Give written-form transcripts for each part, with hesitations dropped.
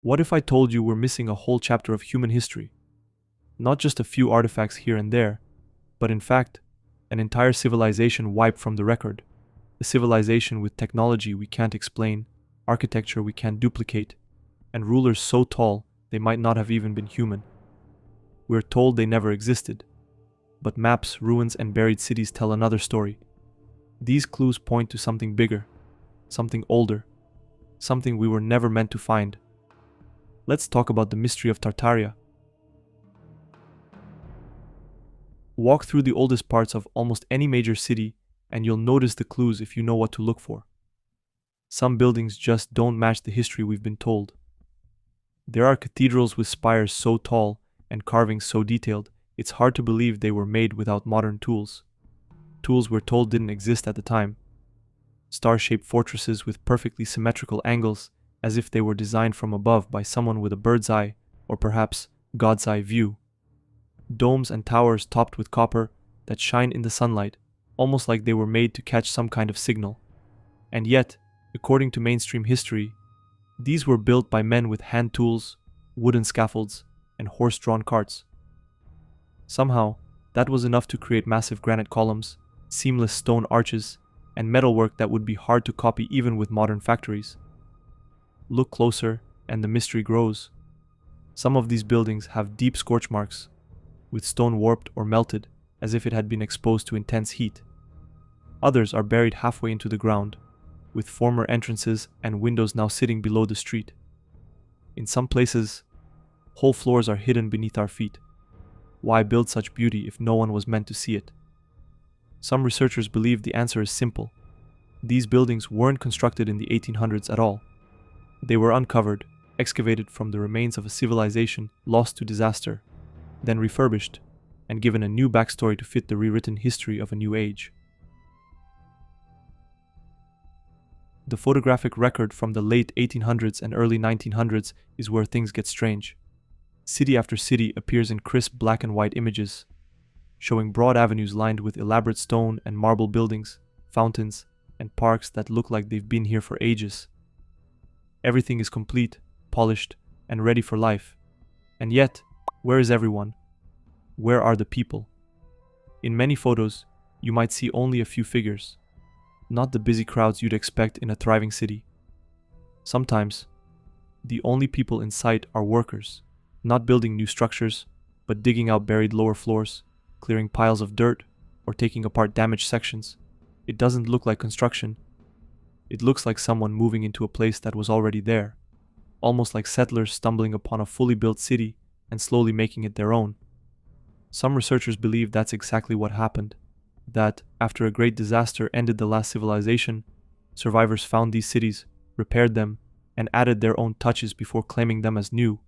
What if I told you we're missing a whole chapter of human history? Not just a few artifacts here and there, but in fact, an entire civilization wiped from the record. A civilization with technology we can't explain, architecture we can't duplicate, and rulers so tall they might not have even been human. We're told they never existed. But maps, ruins, and buried cities tell another story. These clues point to something bigger, something older, something we were never meant to find. Let's talk about the mystery of Tartaria. Walk through the oldest parts of almost any major city and you'll notice the clues if you know what to look for. Some buildings just don't match the history we've been told. There are cathedrals with spires so tall and carvings so detailed, it's hard to believe they were made without modern tools. Tools we're told didn't exist at the time. Star-shaped fortresses with perfectly symmetrical angles, as if they were designed from above by someone with a bird's eye, or perhaps God's eye view. Domes and towers topped with copper that shine in the sunlight, almost like they were made to catch some kind of signal. And yet, according to mainstream history, these were built by men with hand tools, wooden scaffolds, and horse-drawn carts. Somehow, that was enough to create massive granite columns, seamless stone arches, and metalwork that would be hard to copy even with modern factories. Look closer, and the mystery grows. Some of these buildings have deep scorch marks, with stone warped or melted as if it had been exposed to intense heat. Others are buried halfway into the ground, with former entrances and windows now sitting below the street. In some places, whole floors are hidden beneath our feet. Why build such beauty if no one was meant to see it? Some researchers believe the answer is simple. These buildings weren't constructed in the 1800s at all. They were uncovered, excavated from the remains of a civilization lost to disaster, then refurbished and given a new backstory to fit the rewritten history of a new age. The photographic record from the late 1800s and early 1900s is where things get strange. City after city appears in crisp black and white images, showing broad avenues lined with elaborate stone and marble buildings, fountains, and parks that look like they've been here for ages. Everything is complete, polished, and ready for life. And yet, where is everyone? Where are the people? In many photos, you might see only a few figures, not the busy crowds you'd expect in a thriving city. Sometimes, the only people in sight are workers, not building new structures, but digging out buried lower floors, clearing piles of dirt, or taking apart damaged sections. It doesn't look like construction. It looks like someone moving into a place that was already there, almost like settlers stumbling upon a fully built city and slowly making it their own. Some researchers believe that's exactly what happened, that after a great disaster ended the last civilization, survivors found these cities, repaired them, and added their own touches before claiming them as new.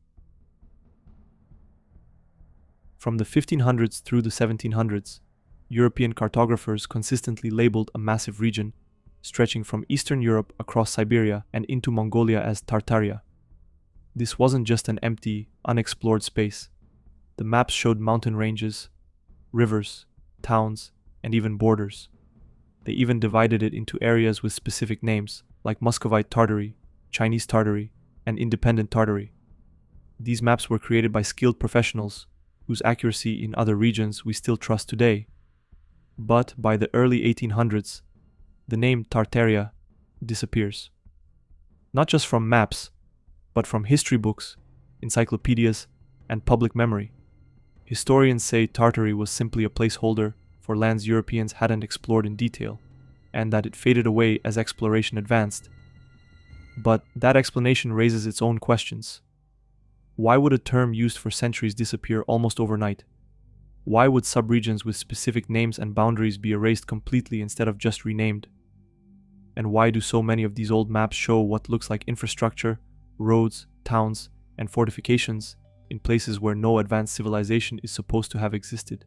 From the 1500s through the 1700s, European cartographers consistently labeled a massive region, stretching from Eastern Europe across Siberia and into Mongolia as Tartaria. This wasn't just an empty, unexplored space. The maps showed mountain ranges, rivers, towns, and even borders. They even divided it into areas with specific names, like Muscovite Tartary, Chinese Tartary, and Independent Tartary. These maps were created by skilled professionals, whose accuracy in other regions we still trust today. But by the early 1800s, the name Tartaria disappears. Not just from maps, but from history books, encyclopedias, and public memory. Historians say Tartary was simply a placeholder for lands Europeans hadn't explored in detail, and that it faded away as exploration advanced. But that explanation raises its own questions. Why would a term used for centuries disappear almost overnight? Why would subregions with specific names and boundaries be erased completely instead of just renamed? And why do so many of these old maps show what looks like infrastructure, roads, towns, and fortifications in places where no advanced civilization is supposed to have existed?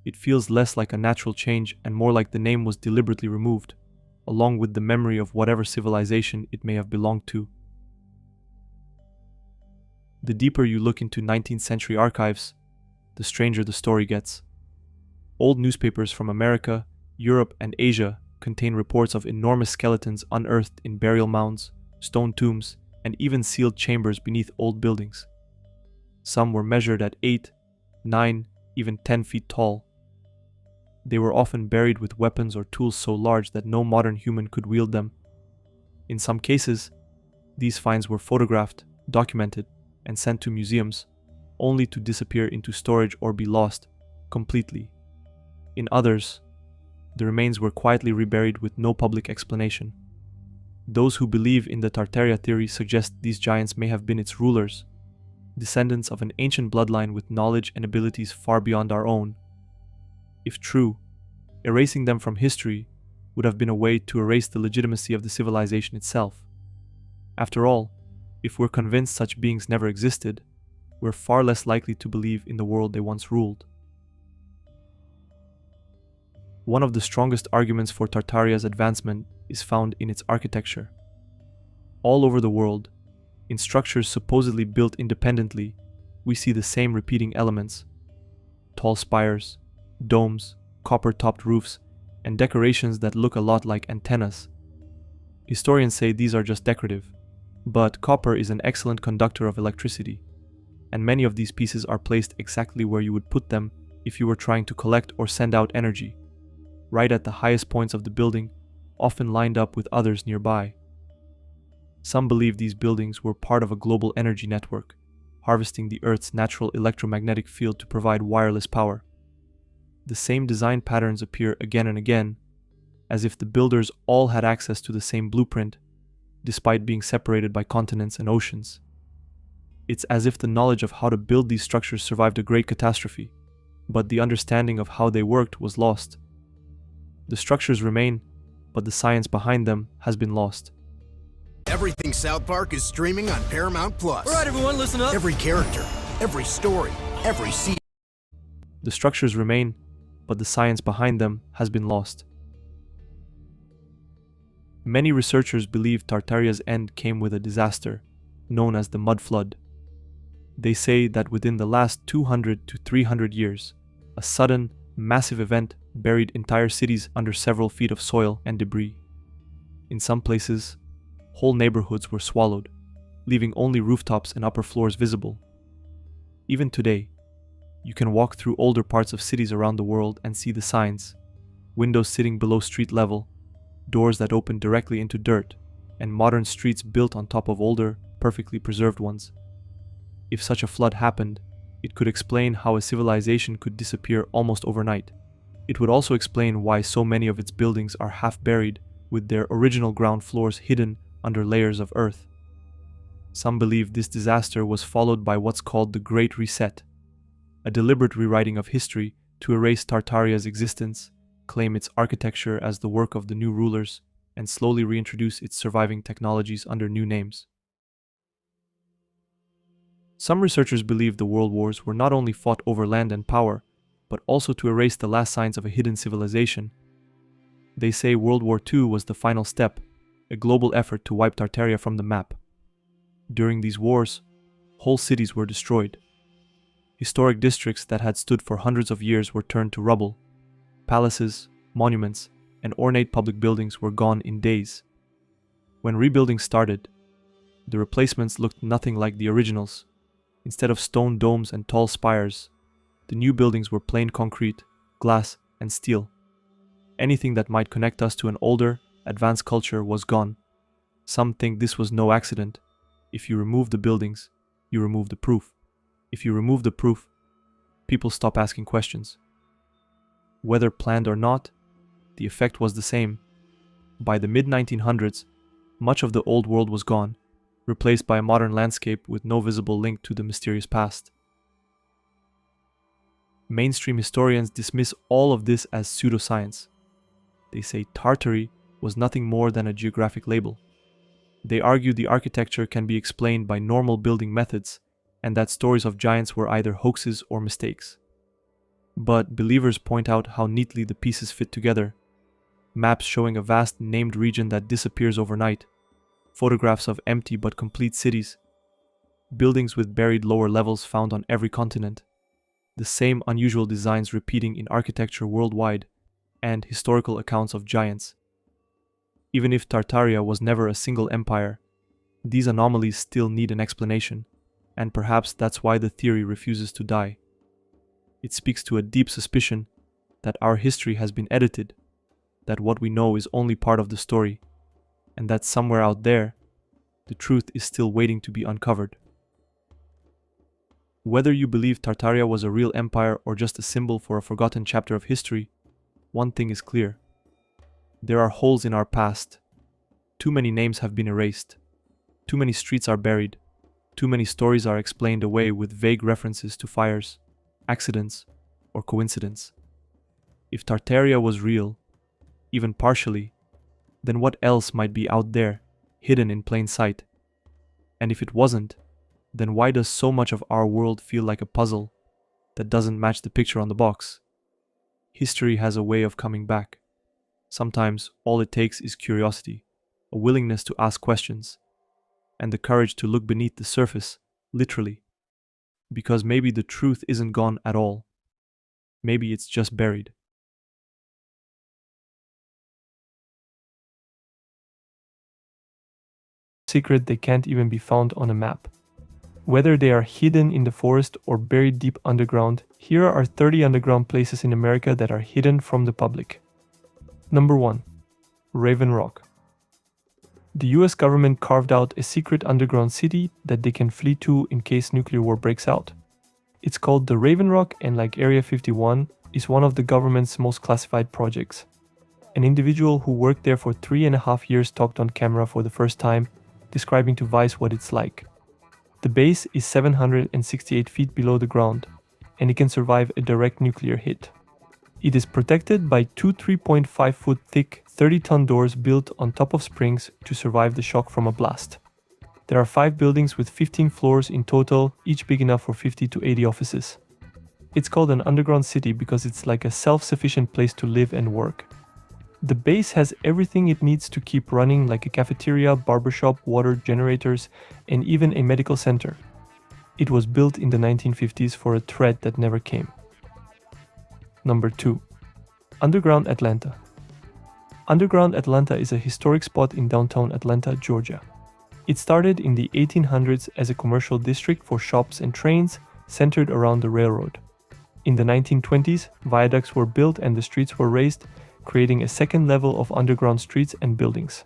It feels less like a natural change and more like the name was deliberately removed, along with the memory of whatever civilization it may have belonged to. The deeper you look into 19th century archives, the stranger the story gets. Old newspapers from America, Europe, and Asia contain reports of enormous skeletons unearthed in burial mounds, stone tombs, and even sealed chambers beneath old buildings. Some were measured at 8, 9, even 10 feet tall. They were often buried with weapons or tools so large that no modern human could wield them. In some cases, these finds were photographed, documented, and sent to museums, only to disappear into storage or be lost completely. In others, the remains were quietly reburied with no public explanation. Those who believe in the Tartaria theory suggest these giants may have been its rulers, descendants of an ancient bloodline with knowledge and abilities far beyond our own. If true, erasing them from history would have been a way to erase the legitimacy of the civilization itself. After all, if we're convinced such beings never existed, we're far less likely to believe in the world they once ruled. One of the strongest arguments for Tartaria's advancement is found in its architecture. All over the world, in structures supposedly built independently, we see the same repeating elements: tall spires, domes, copper-topped roofs, and decorations that look a lot like antennas. Historians say these are just decorative, but copper is an excellent conductor of electricity, and many of these pieces are placed exactly where you would put them if you were trying to collect or send out energy, right at the highest points of the building, often lined up with others nearby. Some believe these buildings were part of a global energy network, harvesting the Earth's natural electromagnetic field to provide wireless power. The same design patterns appear again and again, as if the builders all had access to the same blueprint, despite being separated by continents and oceans. It's as if the knowledge of how to build these structures survived a great catastrophe, but the understanding of how they worked was lost. The structures remain, but the science behind them has been lost. Everything South Park is streaming on Paramount Plus. All right, everyone, listen up. Every character, every story, every scene. The structures remain, but the science behind them has been lost. Many researchers believe Tartaria's end came with a disaster, known as the Mud Flood. They say that within the last 200 to 300 years, a sudden, massive event buried entire cities under several feet of soil and debris. In some places, whole neighborhoods were swallowed, leaving only rooftops and upper floors visible. Even today, you can walk through older parts of cities around the world and see the signs: windows sitting below street level, doors that open directly into dirt, and modern streets built on top of older, perfectly preserved ones. If such a flood happened, it could explain how a civilization could disappear almost overnight. It would also explain why so many of its buildings are half buried, with their original ground floors hidden under layers of earth. Some believe this disaster was followed by what's called the Great Reset, a deliberate rewriting of history to erase Tartaria's existence, claim its architecture as the work of the new rulers, and slowly reintroduce its surviving technologies under new names. Some researchers believe the world wars were not only fought over land and power, but also to erase the last signs of a hidden civilization. They say World War II was the final step, a global effort to wipe Tartaria from the map. During these wars, whole cities were destroyed. Historic districts that had stood for hundreds of years were turned to rubble. Palaces, monuments, and ornate public buildings were gone in days. When rebuilding started, the replacements looked nothing like the originals. Instead of stone domes and tall spires, the new buildings were plain concrete, glass, and steel. Anything that might connect us to an older, advanced culture was gone. Some think this was no accident. If you remove the buildings, you remove the proof. If you remove the proof, people stop asking questions. Whether planned or not, the effect was the same. By the mid-1900s, much of the old world was gone, replaced by a modern landscape with no visible link to the mysterious past. Mainstream historians dismiss all of this as pseudoscience. They say Tartary was nothing more than a geographic label. They argue the architecture can be explained by normal building methods, and that stories of giants were either hoaxes or mistakes. But believers point out how neatly the pieces fit together. Maps showing a vast named region that disappears overnight, photographs of empty but complete cities, buildings with buried lower levels found on every continent, the same unusual designs repeating in architecture worldwide, and historical accounts of giants. Even if Tartaria was never a single empire, These anomalies still need an explanation, and perhaps that's why the theory refuses to die. It speaks to a deep suspicion that our history has been edited, that what we know is only part of the story, and that somewhere out there, the truth is still waiting to be uncovered. Whether you believe Tartaria was a real empire or just a symbol for a forgotten chapter of history, one thing is clear. There are holes in our past. Too many names have been erased. Too many streets are buried. Too many stories are explained away with vague references to fires, accidents, or coincidence. If Tartaria was real, even partially, then what else might be out there, hidden in plain sight? And if it wasn't, then why does so much of our world feel like a puzzle that doesn't match the picture on the box? History has a way of coming back. Sometimes all it takes is curiosity, a willingness to ask questions, and the courage to look beneath the surface, literally. Because maybe the truth isn't gone at all. Maybe it's just buried. Secret they can't even be found on a map. Whether they are hidden in the forest or buried deep underground, here are 30 underground places in America that are hidden from the public. Number 1. Raven Rock. The US government carved out a secret underground city that they can flee to in case nuclear war breaks out. It's called the Raven Rock, and like Area 51, is one of the government's most classified projects. An individual who worked there for 3.5 years talked on camera for the first time, describing to Vice what it's like. The base is 768 feet below the ground, and it can survive a direct nuclear hit. It is protected by two 3.5-foot thick, 30-ton doors built on top of springs to survive the shock from a blast. There are 5 buildings with 15 floors in total, each big enough for 50 to 80 offices. It's called an underground city because it's like a self-sufficient place to live and work. The base has everything it needs to keep running, like a cafeteria, barbershop, water generators, and even a medical center. It was built in the 1950s for a threat that never came. Number 2. Underground Atlanta. Underground Atlanta is a historic spot in downtown Atlanta, Georgia. It started in the 1800s as a commercial district for shops and trains centered around the railroad. In the 1920s, viaducts were built and the streets were raised, creating a second level of underground streets and buildings.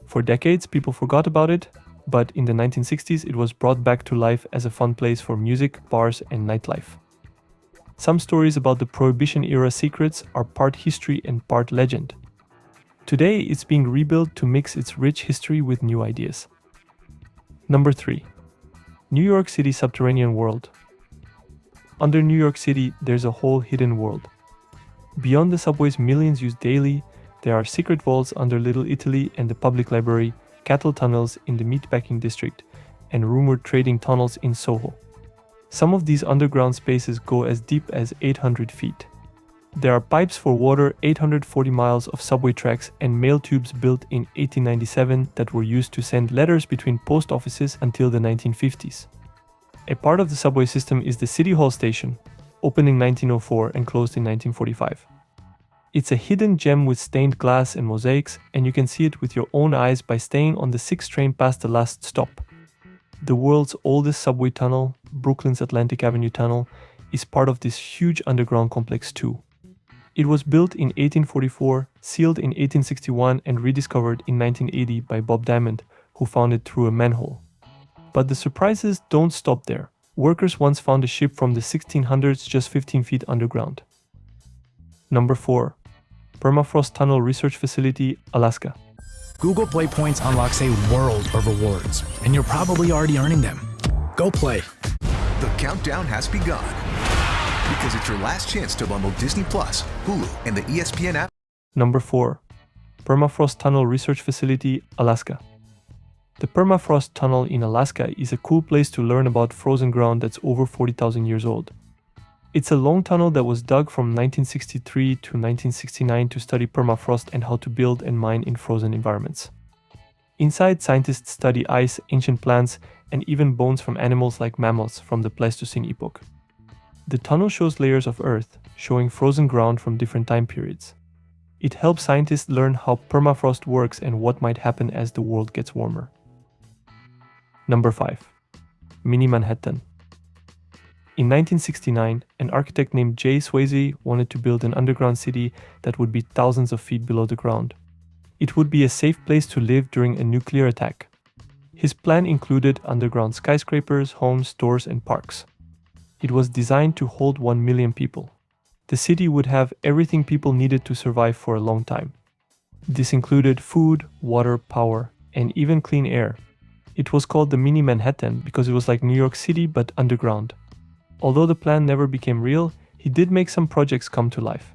For decades, people forgot about it, but in the 1960s it was brought back to life as a fun place for music, bars, and nightlife. Some stories about the Prohibition-era secrets are part history and part legend. Today, it's being rebuilt to mix its rich history with new ideas. Number 3. New York City Subterranean World. Under New York City, there's a whole hidden world. Beyond the subways millions use daily, there are secret vaults under Little Italy and the public library, cattle tunnels in the meatpacking district, and rumored trading tunnels in Soho. Some of these underground spaces go as deep as 800 feet. There are pipes for water, 840 miles of subway tracks, and mail tubes built in 1897 that were used to send letters between post offices until the 1950s. A part of the subway system is the City Hall station, opened in 1904 and closed in 1945. It's a hidden gem with stained glass and mosaics, and you can see it with your own eyes by staying on the 6th train past the last stop. The world's oldest subway tunnel, Brooklyn's Atlantic Avenue Tunnel, is part of this huge underground complex too. It was built in 1844, sealed in 1861, and rediscovered in 1980 by Bob Diamond, who found it through a manhole. But the surprises don't stop there. Workers once found a ship from the 1600s just 15 feet underground. Number 4. Permafrost Tunnel Research Facility, Alaska. Google Play Points unlocks a world of rewards, and you're probably already earning them. Go play. The countdown has begun. Because it's your last chance to bundle Disney+, Hulu, and the ESPN app. Number 4. Permafrost Tunnel Research Facility, Alaska. The Permafrost Tunnel in Alaska is a cool place to learn about frozen ground that's over 40,000 years old. It's a long tunnel that was dug from 1963 to 1969 to study permafrost and how to build and mine in frozen environments. Inside, scientists study ice, ancient plants, and even bones from animals like mammals from the Pleistocene epoch. The tunnel shows layers of earth, showing frozen ground from different time periods. It helps scientists learn how permafrost works and what might happen as the world gets warmer. Number 5. Mini Manhattan. In 1969, an architect named J. Swayze wanted to build an underground city that would be thousands of feet below the ground. It would be a safe place to live during a nuclear attack. His plan included underground skyscrapers, homes, stores, and parks. It was designed to hold 1 million people. The city would have everything people needed to survive for a long time. This included food, water, power, and even clean air. It was called the Mini Manhattan because it was like New York City but underground. Although the plan never became real, he did make some projects come to life.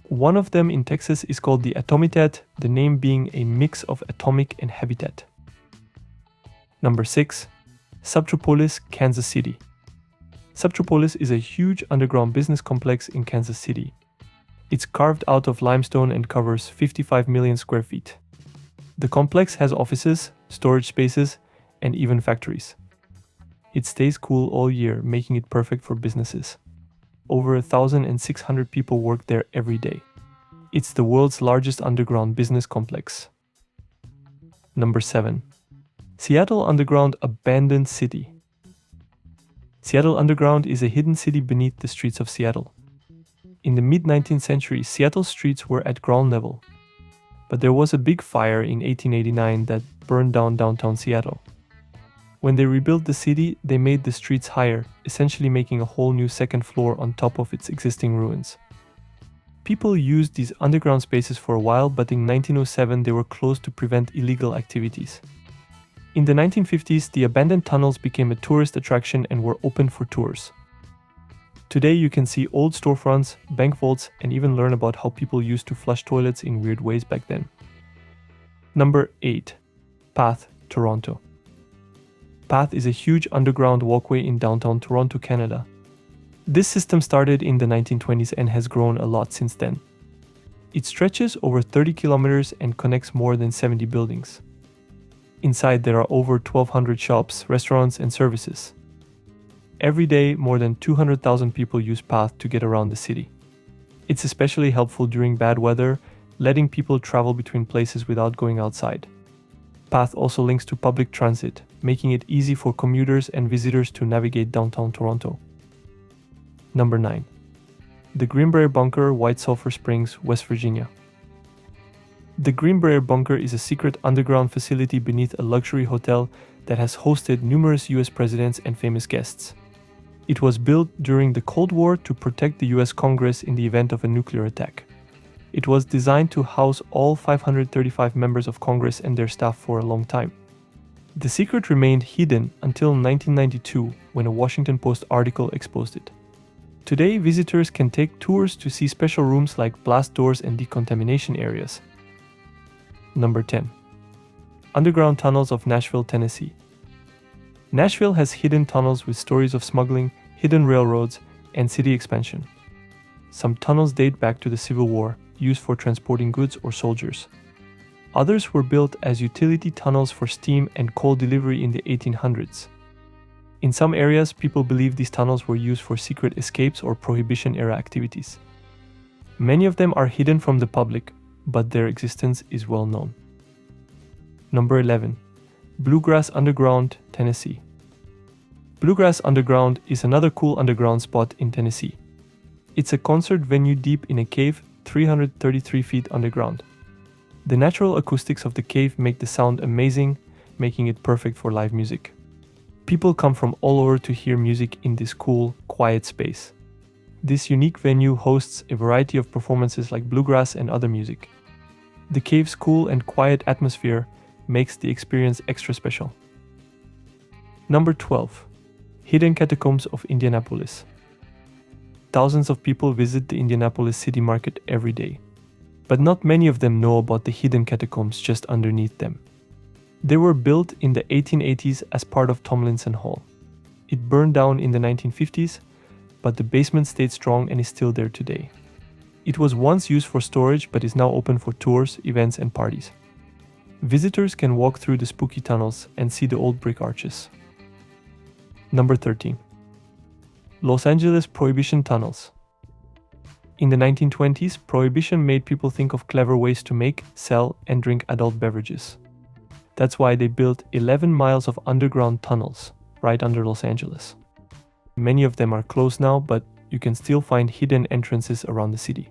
One of them in Texas is called the Atomitat, the name being a mix of atomic and habitat. Number 6. Subtropolis, Kansas City. Subtropolis is a huge underground business complex in Kansas City. It's carved out of limestone and covers 55 million square feet. The complex has offices, storage spaces, and even factories. It stays cool all year, making it perfect for businesses. Over 1,600 people work there every day. It's the world's largest underground business complex. Number 7. Seattle Underground Abandoned City. Seattle Underground is a hidden city beneath the streets of Seattle. In the mid-19th century, Seattle's streets were at ground level. But there was a big fire in 1889 that burned down downtown Seattle. When they rebuilt the city, they made the streets higher, essentially making a whole new second floor on top of its existing ruins. People used these underground spaces for a while, but in 1907 they were closed to prevent illegal activities. In the 1950s, the abandoned tunnels became a tourist attraction and were open for tours. Today you can see old storefronts, bank vaults, and even learn about how people used to flush toilets in weird ways back then. Number 8. Path, Toronto. Path is a huge underground walkway in downtown Toronto, Canada. This system started in the 1920s and has grown a lot since then. It stretches over 30 kilometers and connects more than 70 buildings. Inside there are over 1,200 shops, restaurants, and services. Every day, more than 200,000 people use Path to get around the city. It's especially helpful during bad weather, letting people travel between places without going outside. Path also links to public transit, making it easy for commuters and visitors to navigate downtown Toronto. Number 9. The Greenbrier Bunker, White Sulphur Springs, West Virginia. The Greenbrier Bunker is a secret underground facility beneath a luxury hotel that has hosted numerous US presidents and famous guests. It was built during the Cold War to protect the US Congress in the event of a nuclear attack. It was designed to house all 535 members of Congress and their staff for a long time. The secret remained hidden until 1992, when a Washington Post article exposed it. Today, visitors can take tours to see special rooms like blast doors and decontamination areas. Number 10. Underground tunnels of Nashville, Tennessee. Nashville has hidden tunnels with stories of smuggling, hidden railroads, and city expansion. Some tunnels date back to the Civil War, used for transporting goods or soldiers. Others were built as utility tunnels for steam and coal delivery in the 1800s. In some areas, people believe these tunnels were used for secret escapes or Prohibition-era activities. Many of them are hidden from the public, but their existence is well known. Number 11. Bluegrass Underground, Tennessee. Bluegrass Underground is another cool underground spot in Tennessee. It's a concert venue deep in a cave 333 feet underground. The natural acoustics of the cave make the sound amazing, making it perfect for live music. People come from all over to hear music in this cool, quiet space. This unique venue hosts a variety of performances like bluegrass and other music. The cave's cool and quiet atmosphere makes the experience extra special. Number 12. Hidden Catacombs of Indianapolis. Thousands of people visit the Indianapolis City Market every day, but not many of them know about the hidden catacombs just underneath them. They were built in the 1880s as part of Tomlinson Hall. It burned down in the 1950s, but the basement stayed strong and is still there today. It was once used for storage but is now open for tours, events, and parties. Visitors can walk through the spooky tunnels and see the old brick arches. Number 13. Los Angeles Prohibition Tunnels. In the 1920s, Prohibition made people think of clever ways to make, sell, and drink adult beverages. That's why they built 11 miles of underground tunnels right under Los Angeles. Many of them are closed now, but you can still find hidden entrances around the city.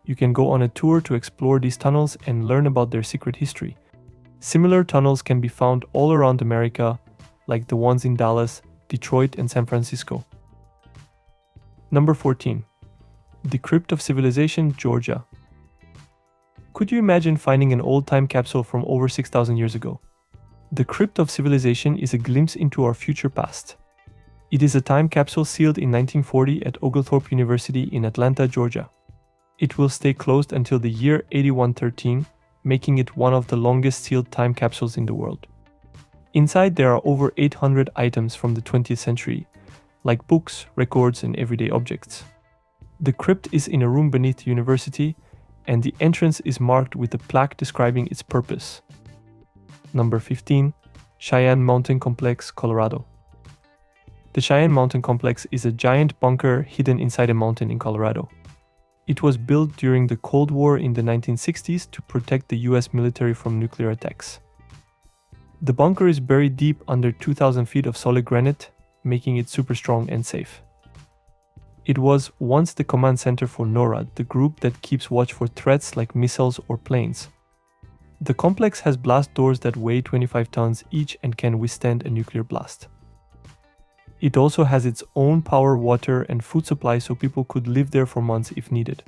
You can go on a tour to explore these tunnels and learn about their secret history. Similar tunnels can be found all around America, like the ones in Dallas, Detroit, and San Francisco. Number 14. The Crypt of Civilization, Georgia. Could you imagine finding an old time capsule from over 6,000 years ago? The Crypt of Civilization is a glimpse into our future past. It is a time capsule sealed in 1940 at Oglethorpe University in Atlanta, Georgia. It will stay closed until the year 8113, making it one of the longest sealed time capsules in the world. Inside there are over 800 items from the 20th century, like books, records, and everyday objects. The crypt is in a room beneath the university, and the entrance is marked with a plaque describing its purpose. Number 15. Cheyenne Mountain Complex, Colorado. The Cheyenne Mountain Complex is a giant bunker hidden inside a mountain in Colorado. It was built during the Cold War in the 1960s to protect the US military from nuclear attacks. The bunker is buried deep under 2,000 feet of solid granite, making it super strong and safe. It was once the command center for NORAD, the group that keeps watch for threats like missiles or planes. The complex has blast doors that weigh 25 tons each and can withstand a nuclear blast. It also has its own power, water, and food supply so people could live there for months if needed.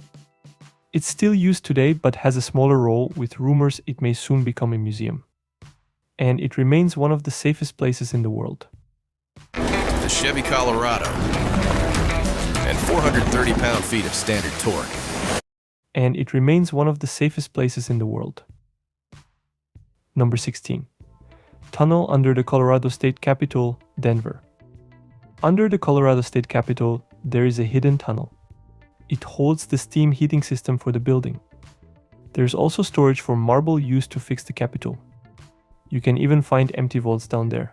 It's still used today but has a smaller role, with rumors it may soon become a museum. And it remains one of the safest places in the world. The Chevy Colorado and 430 pound-feet of standard torque. And it remains one of the safest places in the world. Number 16. Tunnel under the Colorado State Capitol, Denver. Under the Colorado State Capitol, there is a hidden tunnel. It holds the steam heating system for the building. There's also storage for marble used to fix the Capitol. You can even find empty vaults down there.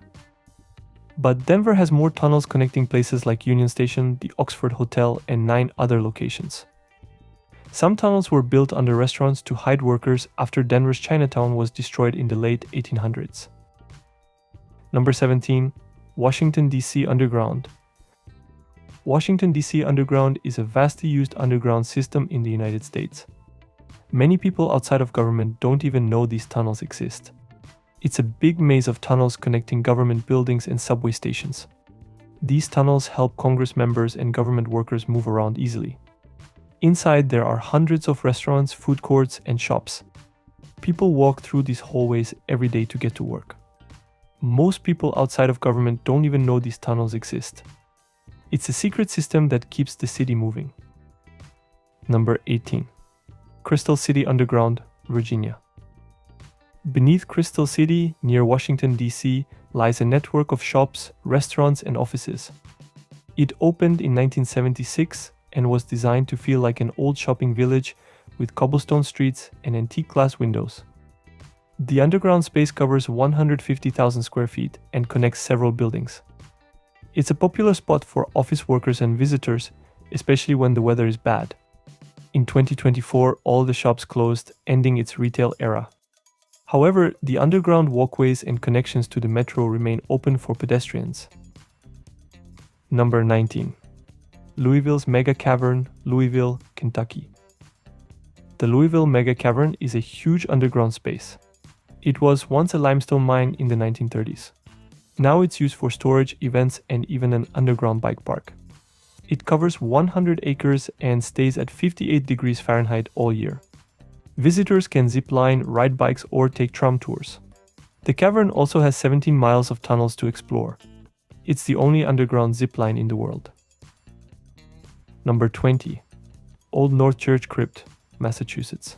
But Denver has more tunnels connecting places like Union Station, the Oxford Hotel, and 9 other locations. Some tunnels were built under restaurants to hide workers after Denver's Chinatown was destroyed in the late 1800s. Number 17. Washington, D.C. Underground. Washington, D.C. Underground is a vastly used underground system in the United States. Many people outside of government don't even know these tunnels exist. It's a big maze of tunnels connecting government buildings and subway stations. These tunnels help Congress members and government workers move around easily. Inside there are hundreds of restaurants, food courts, and shops. People walk through these hallways every day to get to work. Most people outside of government don't even know these tunnels exist. It's a secret system that keeps the city moving. Number 18. Crystal City Underground, Virginia. Beneath Crystal City, near Washington, D.C., lies a network of shops, restaurants, and offices. It opened in 1976 and was designed to feel like an old shopping village with cobblestone streets and antique glass windows. The underground space covers 150,000 square feet and connects several buildings. It's a popular spot for office workers and visitors, especially when the weather is bad. In 2024, all the shops closed, ending its retail era. However, the underground walkways and connections to the metro remain open for pedestrians. Number 19. Louisville's Mega Cavern, Louisville, Kentucky. The Louisville Mega Cavern is a huge underground space. It was once a limestone mine in the 1930s. Now it's used for storage, events, and even an underground bike park. It covers 100 acres and stays at 58 degrees Fahrenheit all year. Visitors can zip line, ride bikes, or take tram tours. The cavern also has 17 miles of tunnels to explore. It's the only underground zip line in the world. Number 20. Old North Church Crypt, Massachusetts.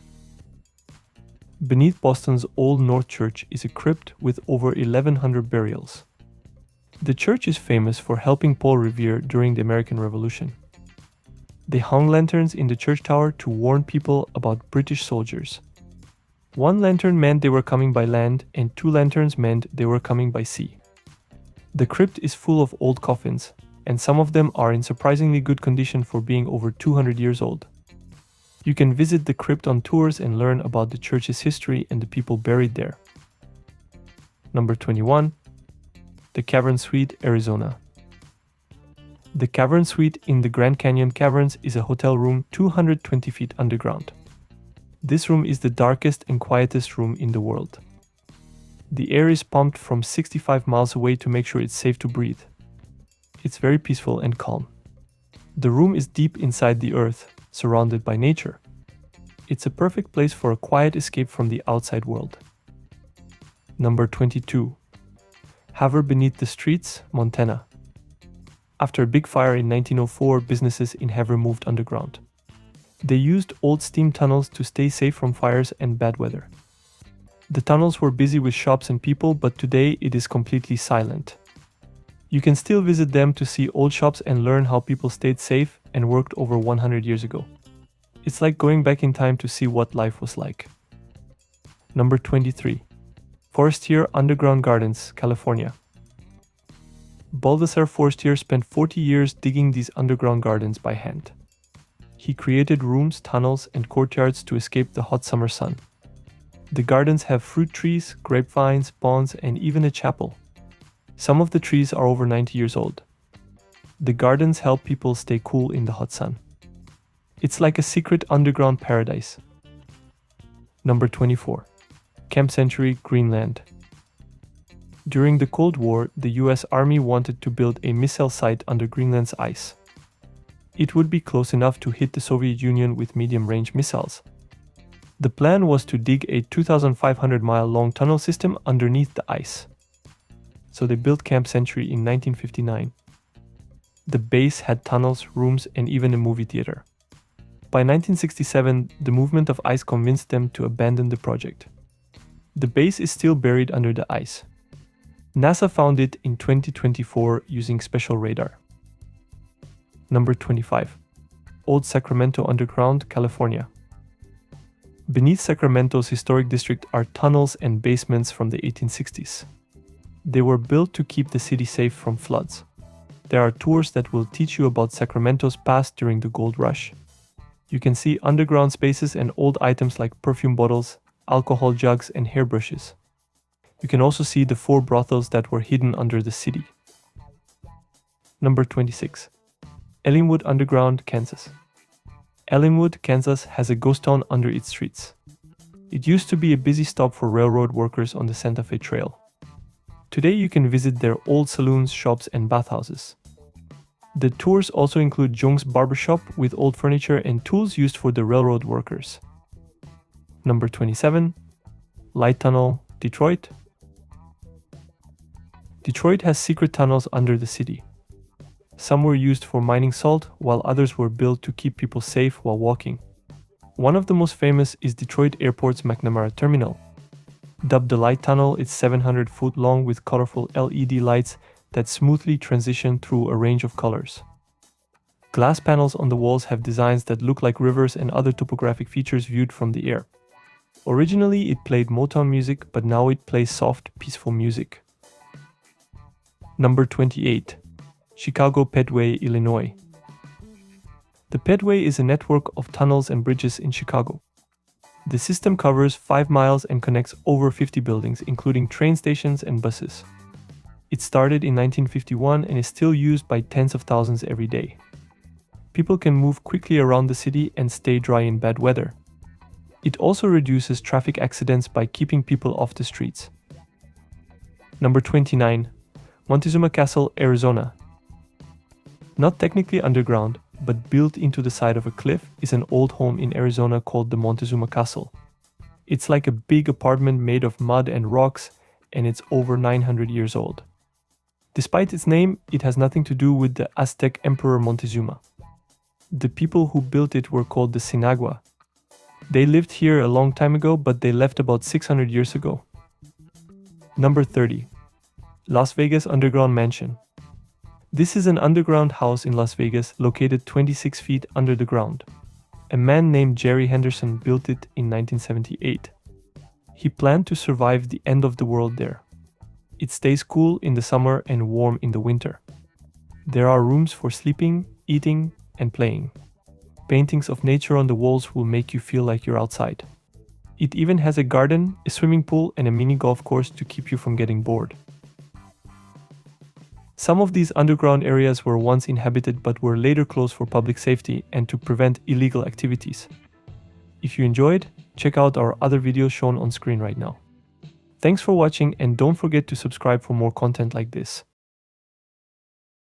Beneath Boston's Old North Church is a crypt with over 1,100 burials. The church is famous for helping Paul Revere during the American Revolution. They hung lanterns in the church tower to warn people about British soldiers. One lantern meant they were coming by land, and 2 lanterns meant they were coming by sea. The crypt is full of old coffins, and some of them are in surprisingly good condition for being over 200 years old. You can visit the crypt on tours and learn about the church's history and the people buried there. Number 21. The Cavern Suite, Arizona. The Cavern Suite in the Grand Canyon Caverns is a hotel room 220 feet underground. This room is the darkest and quietest room in the world. The air is pumped from 65 miles away to make sure it's safe to breathe. It's very peaceful and calm. The room is deep inside the earth, surrounded by nature. It's a perfect place for a quiet escape from the outside world. Number 22. Havre Beneath the Streets, Montana. After a big fire in 1904, businesses in Havre moved underground. They used old steam tunnels to stay safe from fires and bad weather. The tunnels were busy with shops and people, but today it is completely silent. You can still visit them to see old shops and learn how people stayed safe and worked over 100 years ago. It's like going back in time to see what life was like. Number 23. Forestier Underground Gardens, California. Balthasar Forestier spent 40 years digging these underground gardens by hand. He created rooms, tunnels, and courtyards to escape the hot summer sun. The gardens have fruit trees, grapevines, ponds, and even a chapel. Some of the trees are over 90 years old. The gardens help people stay cool in the hot sun. It's like a secret underground paradise. Number 24. Camp Century, Greenland. During the Cold War, the US Army wanted to build a missile site under Greenland's ice. It would be close enough to hit the Soviet Union with medium-range missiles. The plan was to dig a 2,500-mile-long tunnel system underneath the ice. So they built Camp Century in 1959. The base had tunnels, rooms, and even a movie theater. By 1967, the movement of ice convinced them to abandon the project. The base is still buried under the ice. NASA found it in 2024 using special radar. Number 25. Old Sacramento Underground, California. Beneath Sacramento's historic district are tunnels and basements from the 1860s. They were built to keep the city safe from floods. There are tours that will teach you about Sacramento's past during the gold rush. You can see underground spaces and old items like perfume bottles, alcohol jugs, and hairbrushes. You can also see the 4 brothels that were hidden under the city. Number 26. Ellinwood Underground, Kansas. Ellinwood, Kansas has a ghost town under its streets. It used to be a busy stop for railroad workers on the Santa Fe Trail. Today you can visit their old saloons, shops, and bathhouses. The tours also include Jung's barbershop with old furniture and tools used for the railroad workers. Number 27. Light Tunnel, Detroit. Detroit has secret tunnels under the city. Some were used for mining salt, while others were built to keep people safe while walking. One of the most famous is Detroit Airport's McNamara Terminal. Dubbed the Light Tunnel, it's 700 foot long with colorful LED lights that smoothly transition through a range of colors. Glass panels on the walls have designs that look like rivers and other topographic features viewed from the air. Originally, it played Motown music, but now it plays soft, peaceful music. Number 28. Chicago Pedway, Illinois. The Pedway is a network of tunnels and bridges in Chicago. The system covers 5 miles and connects over 50 buildings, including train stations and buses. It started in 1951 and is still used by tens of thousands every day. People can move quickly around the city and stay dry in bad weather. It also reduces traffic accidents by keeping people off the streets. Number 29. Montezuma Castle, Arizona. Not technically underground, but built into the side of a cliff, is an old home in Arizona called the Montezuma Castle. It's like a big apartment made of mud and rocks, and it's over 900 years old. Despite its name, it has nothing to do with the Aztec Emperor Montezuma. The people who built it were called the Sinagua. They lived here a long time ago, but they left about 600 years ago. Number 30. Las Vegas Underground Mansion. This is an underground house in Las Vegas located 26 feet under the ground. A man named Jerry Henderson built it in 1978. He planned to survive the end of the world there. It stays cool in the summer and warm in the winter. There are rooms for sleeping, eating, and playing. Paintings of nature on the walls will make you feel like you're outside. It even has a garden, a swimming pool, and a mini golf course to keep you from getting bored. Some of these underground areas were once inhabited but were later closed for public safety and to prevent illegal activities. If you enjoyed, check out our other videos shown on screen right now. Thanks for watching, and don't forget to subscribe for more content like this.